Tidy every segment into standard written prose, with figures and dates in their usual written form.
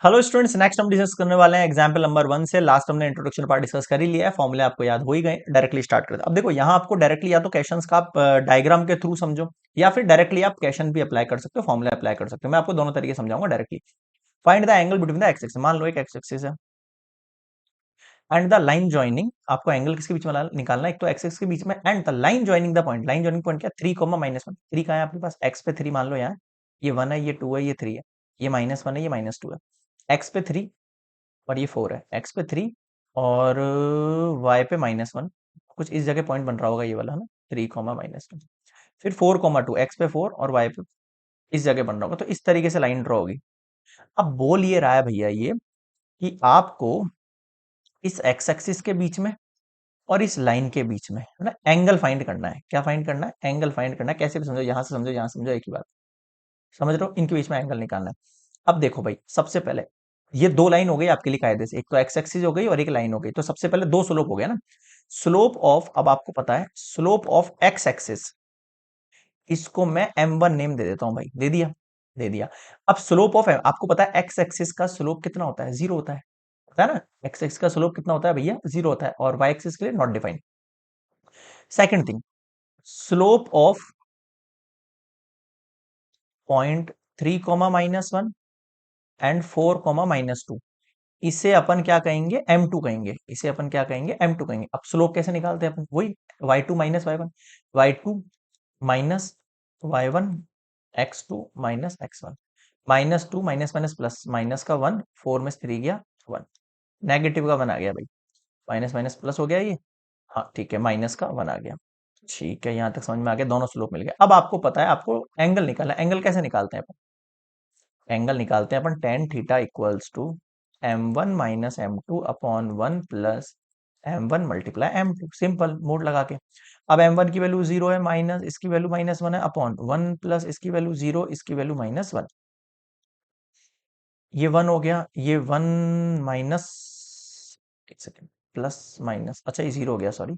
Hello students, next हम discuss करने वाले हैं एग्जाम्पल नंबर 1 से। लास्ट हमने इंट्रोडक्शन पार्ट डिस्कस कर ही लिया है, फॉर्मूले आपको याद हो ही गए। डायरेक्टली स्टार्ट करते हैं। अब देखो, यहाँ आपको डायरेक्टली या तो क्वेश्चंस का आप डायग्राम के थ्रू समझो, या फिर डायरेक्टली आप क्वेश्चन भी अप्लाई कर सकते हो, फॉर्मूले अप्लाई कर सकते हो। मैं आपको दोनों तरीके समझाऊंगा directly. Find the angle between the x axis. मान लो एक एक्स एक्सिस है एंड द लाइन ज्वाइनिंग। आपको एंगल किसके बीच में निकालना है? एक तो एक्स एक्सिस के बीच में, and the line joining the point. Line joining point क्या? 3, -1। 3 कहाँ है आपके पास? एक्स पे 3 मान लो यहाँ। ये 1 है, ये 2 है, ये 3 है। ये -1 है, ये -2 है। एक्स पे 3 और ये 4 है। एक्स पे 3 और वाई पे -1। कुछ इस जगह पॉइंट बन रहा होगा ये वाला, है ना? 3, -1। फिर 4, 2। एक्स पे 4 और वाई पे इस जगह बन रहा होगा। तो इस तरीके से लाइन ड्रॉ होगी। अब बोल ये रहा है भैया ये कि आपको इस एक्स एक्सिस के बीच में और इस लाइन के बीच में, है ना, एंगल फाइंड करना है। क्या फाइंड करना है? एंगल फाइंड करना है। कैसे भी समझो, यहां से समझो, यहां से समझो, एक ही बात। समझ रहे हो? इनके बीच में एंगल निकालना है। अब देखो भाई, सबसे पहले ये दो लाइन हो गई आपके लिए कायदे से। एक तो एक्स एक्सिस हो गई और एक लाइन हो गई। तो सबसे पहले दो स्लोप हो गया ना। स्लोप ऑफ, अब आपको पता है स्लोप ऑफ एक्स एक्सिस, इसको मैं m1 नेम दे देता हूं भाई। दे दिया? दे दिया। अब स्लोप ऑफ, आपको पता है एक्स एक्सिस का स्लोप कितना होता है? 0 होता है। पता है ना? एक्स एक्सिस का स्लोप कितना होता है भैया? 0 होता है। और वाई एक्सिस के लिए not defined. Second thing, slope of point 3, -1 and 4, -2, इसे अपन क्या कहेंगे? M2 कहेंगे। इसे अपन क्या कहेंगे? M2 कहेंगे। अब स्लोप कैसे निकालते हैं अपन? वही y2 minus y1, y2 minus y1, x2 minus x1। -2 minus minus plus, minus का 1, 4 में से 3 गया 1, नेगेटिव का 1 आ गया भाई। माइनस माइनस प्लस हो गया ये। हाँ ठीक है, माइनस का 1 आ गया। ठीक है, यहां तक समझ में आ गया। दोनों स्लोप मिल गए। अब आपको पता है आपको एंगल निकालना है। एंगल कैसे निकालते हैं? एंगल निकालते हैं अपन। Tan theta equals to m1 - m2 upon 1 plus m1 × m2। Simple mod लगा के। अब m1 की वैल्यू 0 है, माइनस इसकी वैल्यू -1 है, अपॉन 1 प्लस इसकी वैल्यू 0, इसकी वैल्यू -1। ये 1 हो गया, ये 1 माइनस, एक सेकेंड, प्लस माइनस, अच्छा ये 0 हो गया, सॉरी,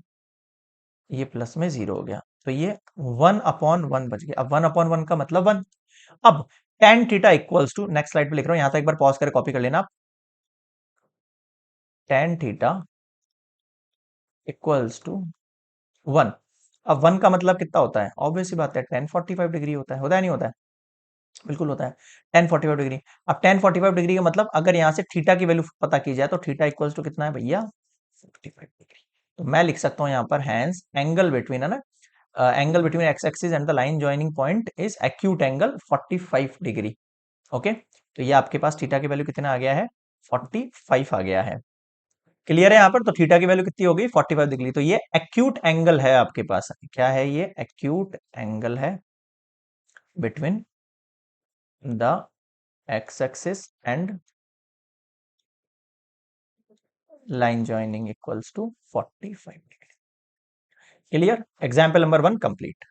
ये प्लस में 0 हो गया। तो ये 1/1 बच गया। अब 1/1 का मतलब 1। अब tan theta equals to, next slide पे लिख रहा हूं, यहां तक एक बार पॉज करके कॉपी कर लेना आप। tan theta equals to 1। अब 1 का मतलब कितना होता है? ऑब्वियस सी बात है, tan 45 डिग्री होता है नहीं होता है? बिल्कुल होता है। tan 45 degree. अब tan 45 डिग्री का मतलब, अगर यहां से थीटा की वैल्यू पता की जाए तो थीटा इक्वल्स टू कितना है भैया? 45 डिग्री। तो मैं लिख सकता हूं यहां पर, हैंस एंगल बिटवीन, है ना, angle between x axis and the line joining point is acute angle 45 degree. Okay, तो ये आपके पास थीटा की वैल्यू कितना आ गया है? 45 आ गया है। क्लियर है यहाँ पर? तो थीटा की वैल्यू कितनी हो गई? 45 डिग्री। तो ये एक्यूट एंगल है आपके पास। क्या है ये? एक्यूट एंगल है between the x axis and line joining equals to 45 degree. Clear? Example number 1 complete.